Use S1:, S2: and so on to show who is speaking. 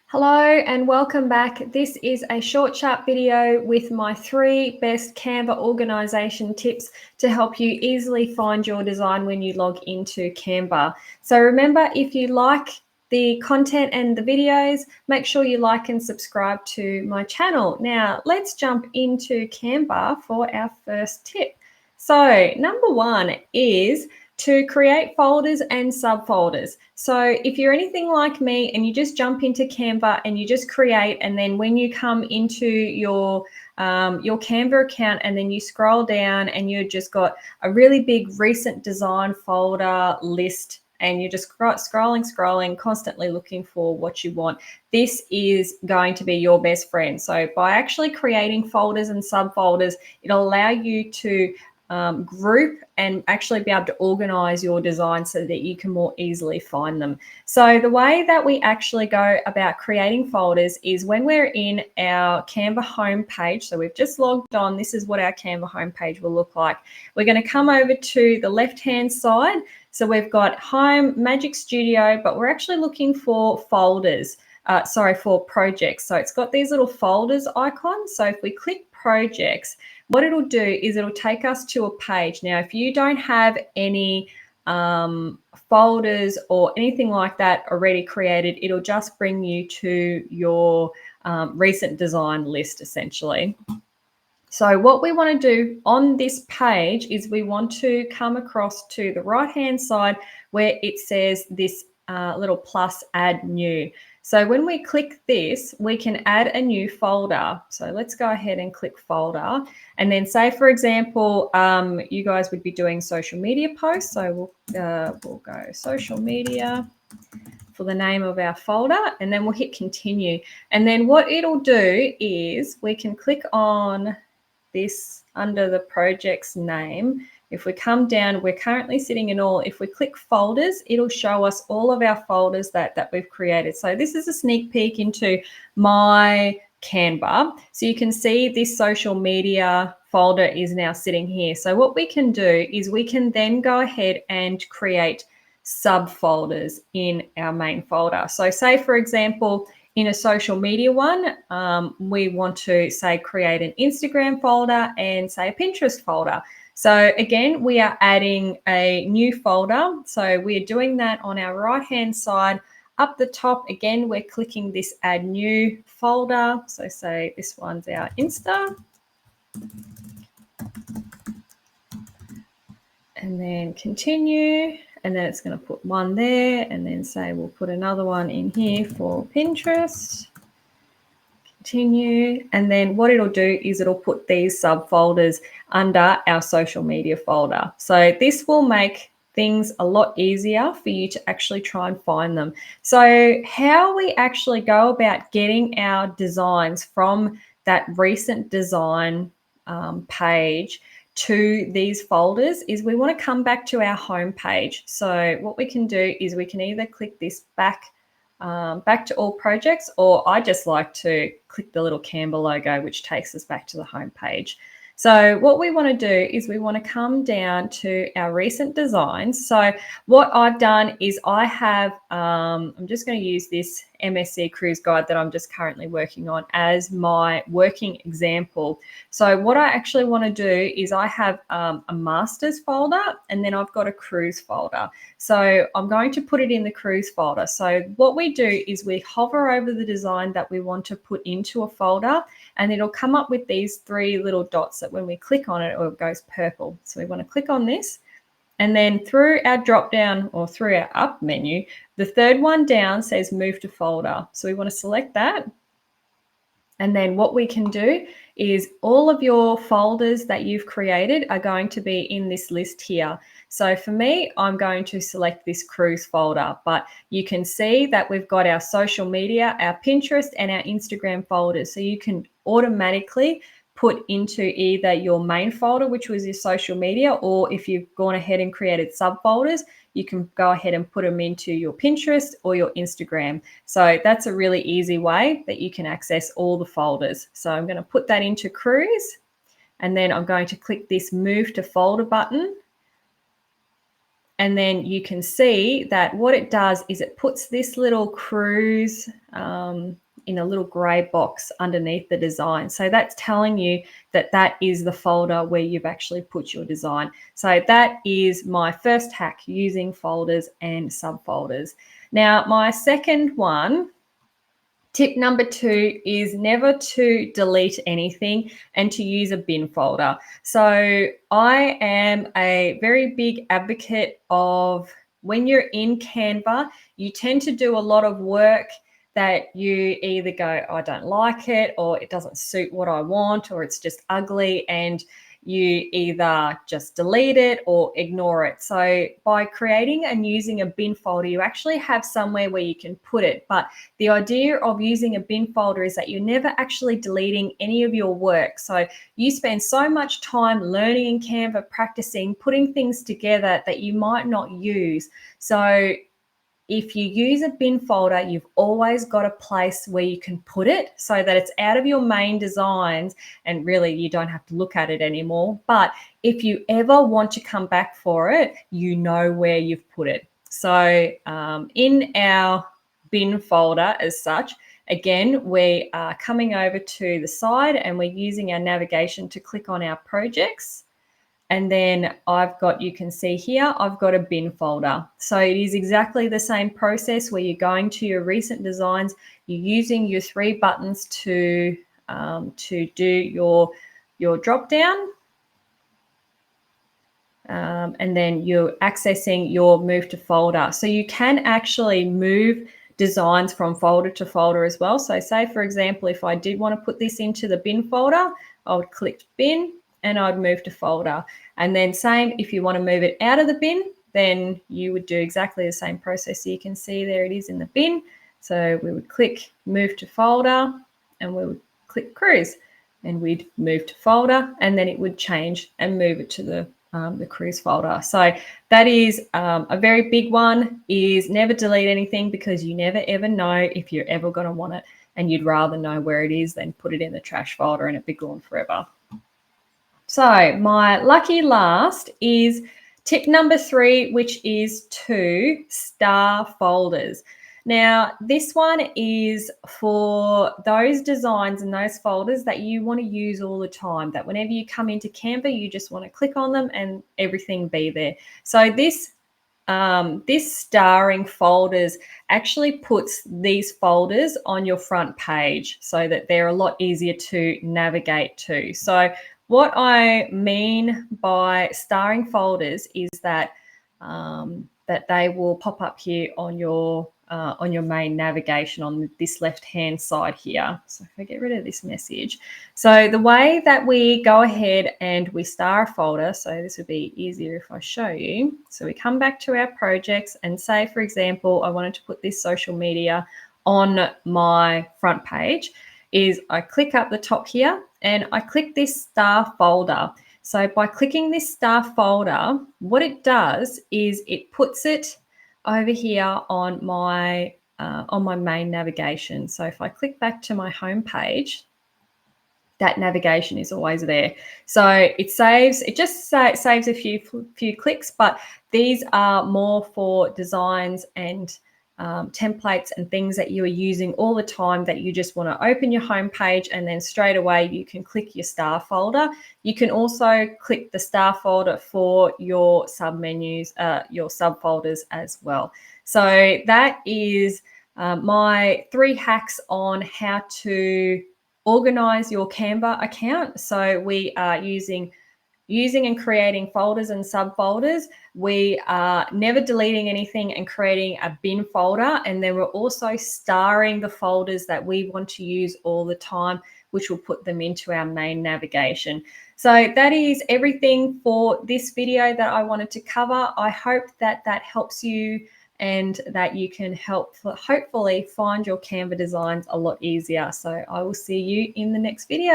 S1: Hello and welcome back. This is a short, sharp video with my 3 best Canva organization tips to help you easily find your design when you log into Canva. So remember, if you like the content and the videos, make sure you like and subscribe to my channel. Now, let's jump into Canva for our first tip. So number 1 is to create folders and subfolders. So if you're anything like me and you just jump into Canva and you just create, and then when you come into your Canva account and then you scroll down and you've just got a really big recent design folder list and you're just scrolling, constantly looking for what you want, this is going to be your best friend. So by actually creating folders and subfolders, it'll allow you to group and actually be able to organize your design so that you can more easily find them. So the way that we actually go about creating folders is when we're in our Canva homepage. So we've just logged on. This is what our Canva homepage will look like. We're going to come over to the left-hand side. So we've got Home, Magic Studio, but we're actually looking for folders. For projects. So it's got these little folders icons. So if we click projects, what it'll do is it'll take us to a page. Now, if you don't have any folders or anything like that already created, it'll just bring you to your recent design list, essentially. So what we want to do on this page is we want to come across to the right-hand side where it says this little plus add new. So when we click this, we can add a new folder. So let's go ahead and click folder. And then say, for example, you guys would be doing social media posts. So we'll go social media for the name of our folder, and then we'll hit continue. And then what it'll do is we can click on this under the project's name. If we come down, we're currently sitting in all. If we click folders, it'll show us all of our folders that we've created. So this is a sneak peek into my Canva. So you can see this social media folder is now sitting here. So what we can do is we can then go ahead and create subfolders in our main folder. So say, for example, in a social media one, we want to say create an Instagram folder and say a Pinterest folder. So again, we are adding a new folder. So we're doing that on our right-hand side. Up the top, again, we're clicking this add new folder. So say this one's our Insta. And then continue. And then it's going to put one there, and then say we'll put another one in here for Pinterest. Continue. And then what it'll do is it'll put these subfolders under our social media folder. So this will make things a lot easier for you to actually try and find them. So how we actually go about getting our designs from that recent design page to these folders is we want to come back to our home page. So what we can do is we can either click this back to all projects, or I just like to click the little Canva logo, which takes us back to the home page. So what we want to do is we want to come down to our recent designs. So what I've done is I have, I'm just going to use this MSC cruise guide that I'm just currently working on as my working example. So what I actually want to do is I have a masters folder, and then I've got a cruise folder. So I'm going to put it in the cruise folder. So what we do is we hover over the design that we want to put into a folder, and it'll come up with these 3 little dots that when we click on it, it goes purple. So we want to click on this. And then through our drop down or through our up menu, the 3rd one down says move to folder. So we want to select that. And then what we can do is all of your folders that you've created are going to be in this list here. So for me, I'm going to select this cruise folder, but you can see that we've got our social media, our Pinterest, and our Instagram folders. So you can automatically put into either your main folder, which was your social media, or if you've gone ahead and created subfolders, you can go ahead and put them into your Pinterest or your Instagram. So that's a really easy way that you can access all the folders. So I'm going to put that into Cruise, and then I'm going to click this Move to Folder button. And then you can see that what it does is it puts this little cruise in a little gray box underneath the design. So that's telling you that that is the folder where you've actually put your design. So that is my first hack, using folders and subfolders. Now, my second one, tip number 2, is never to delete anything and to use a bin folder. So I am a very big advocate of, when you're in Canva, you tend to do a lot of work that you either go, I don't like it, or it doesn't suit what I want, or it's just ugly, and you either just delete it or ignore it. So by creating and using a bin folder, you actually have somewhere where you can put it. But the idea of using a bin folder is that you're never actually deleting any of your work. So you spend so much time learning in Canva, practicing, putting things together that you might not use. So if you use a bin folder, you've always got a place where you can put it so that it's out of your main designs and really you don't have to look at it anymore. But if you ever want to come back for it, you know where you've put it. So in our bin folder as such, again, we are coming over to the side and we're using our navigation to click on our projects. And then I've got, you can see here, I've got a bin folder. So it is exactly the same process where you're going to your recent designs, you're using your 3 buttons to do your drop down. And then you're accessing your move to folder. So you can actually move designs from folder to folder as well. So say, for example, if I did want to put this into the bin folder, I would click bin and I'd move to folder. And then same, if you want to move it out of the bin, then you would do exactly the same process. So you can see there it is in the bin. So we would click move to folder and we would click cruise and we'd move to folder, and then it would change and move it to the cruise folder. So that is a very big one, is never delete anything, because you never ever know if you're ever going to want it, and you'd rather know where it is than put it in the trash folder and it be gone forever. So my lucky last is tip number 3, which is to star folders. Now, this one is for those designs and those folders that you want to use all the time, that whenever you come into Canva, you just want to click on them and everything be there. So this starring folders actually puts these folders on your front page so that they're a lot easier to navigate to. So what I mean by starring folders is that that they will pop up here on your main navigation on this left-hand side here. So if I get rid of this message. So the way that we go ahead and we star a folder, so this would be easier if I show you. So we come back to our projects and say, for example, I wanted to put this social media on my front page, is I click up the top here and I click this star folder. So by clicking this star folder, what it does is it puts it over here on my main navigation. So if I click back to my home page, that navigation is always there. So it saves, it just saves a few clicks, but these are more for designs and templates and things that you are using all the time, that you just want to open your home page and then straight away you can click your star folder. You can also click the star folder for your submenus, your subfolders as well. So that is my 3 hacks on how to organize your Canva account. So we are using and creating folders and subfolders. We are never deleting anything and creating a bin folder. And then we're also starring the folders that we want to use all the time, which will put them into our main navigation. So that is everything for this video that I wanted to cover. I hope that that helps you and that you can hopefully find your Canva designs a lot easier. So I will see you in the next video.